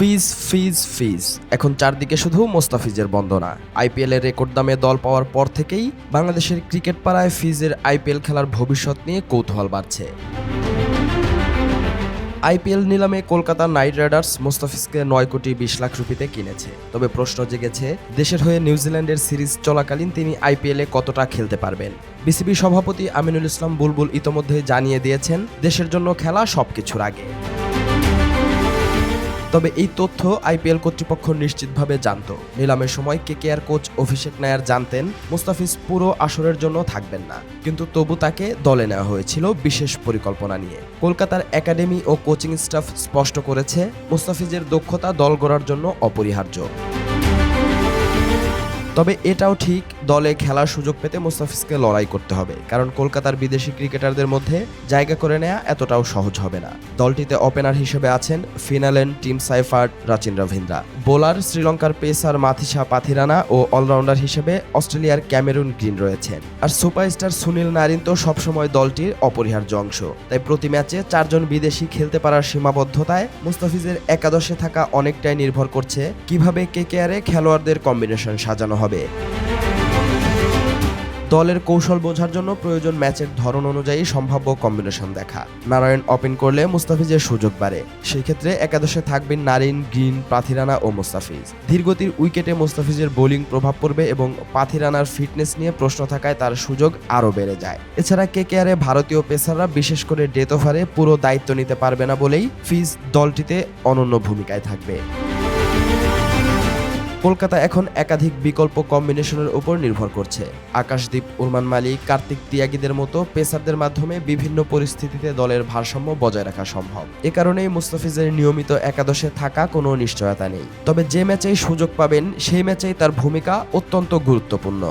ফিজ ফিজ ফিজ এখন চারদিকে শুধু মোস্তাফিজের বন্দনা। আইপিএল এর রেকর্ড দামে দল পাওয়ার পর থেকেই বাংলাদেশের ক্রিকেট পাড়ায় ফিজের আইপিএল খেলার ভবিষ্যৎ নিয়ে কৌতূহল বাড়ছে। আইপিএল নিলামে কলকাতা নাইট রাইডার্স মোস্তাফিজকে 9 কোটি 20 লাখ রুপিতে কিনেছে। তবে প্রশ্ন জেগেছে, দেশের হয়ে নিউজিল্যান্ডের সিরিজ চলাকালীন তিনি আইপিএলে কতটা খেলতে পারবেন। বিসিবি সভাপতি আমিনুল ইসলাম বুলবুল ইতোমধ্যে জানিয়ে দিয়েছেন, দেশের জন্য খেলা সবকিছুর আগে। তবে এই তথ্য আইপিএল কর্তৃপক্ষ নিশ্চিতভাবে জানত। নিলামের সময় কেকেআর কোচ অভিষেক নায়ার জানতেন মুস্তাফিজ পুরো আসরের জন্য থাকবেন না, কিন্তু তবু তাকে দলে নেওয়া হয়েছিল বিশেষ পরিকল্পনা নিয়ে। কলকাতার একাডেমি ও কোচিং স্টাফ স্পষ্ট করেছে, মুস্তাফিজের দক্ষতা দল গড়ার জন্য অপরিহার্য। তবে এটাও ঠিক, দলে খেলার সুযোগ পেতে মুস্তাফিজকে লড়াই করতে হবে, কারণ কলকাতার বিদেশি ক্রিকেটারদের মধ্যে জায়গা করে নেওয়া এতটাও সহজ হবে না। দলটিতে ওপেনার হিসেবে আছেন Finn Allen, Tim Seifert, Rachin Ravindra. Bowler শ্রীলঙ্কার পেসার মাথিসা পাথিরানা ও অলরাউন্ডার হিসেবে অস্ট্রেলিয়ার ক্যামেরুন গ্রিন রয়েছেন। আর সুপারস্টার সুনীল নারিন তো সবসময় দলটির অপরিহার্য অংশ। তাই প্রতি ম্যাচে 4 জন বিদেশি খেলতে পারার সীমাবদ্ধতায় মুস্তাফিজের একাদশে থাকা অনেকটাই নির্ভর করছে কিভাবে কেকেআরে খেলোয়াড়দের কম্বিনেশন সাজানো হবে। দলের কৌশল বোঝার জন্য প্রয়োজন ম্যাচের ধরন অনুযায়ী সম্ভাব্য কম্বিনেশন দেখা। নারায়ণ ওপেন করলে মুস্তাফিজের সুযোগ বাড়ে। সেই ক্ষেত্রে একাদশে থাকবেন নারিন, গ্রিন, পাথিরানা ও মুস্তাফিজ। ধীরগতির উইকেটে মুস্তাফিজের বোলিং প্রভাব পড়বে এবং পাথিরানার ফিটনেস নিয়ে প্রশ্ন থাকায় তার সুযোগ আরও বেড়ে যায়। এছাড়া কেকেআরে ভারতীয় পেসাররা বিশেষ করে ডেথ ওভারে পুরো দায়িত্ব নিতে পারবে না বলেই ফিজ দলটিতে অনন্য ভূমিকায় থাকবে। কলকাতা এখন একাধিক বিকল্প কম্বিনেশনের উপর নির্ভর করছে। আকাশদীপ, উরমান মালিক, কার্তিক তিয়াগীদের মতো পেসারদের মাধ্যমে বিভিন্ন পরিস্থিতিতে দলের ভারসাম্য বজায় রাখা সম্ভব। এ কারণেই মুস্তাফিজের নিয়মিত একাদশে থাকা কোনো নিশ্চয়তা নেই। তবে যে ম্যাচেই সুযোগ পাবেন সেই ম্যাচেই তার ভূমিকা অত্যন্ত গুরুত্বপূর্ণ।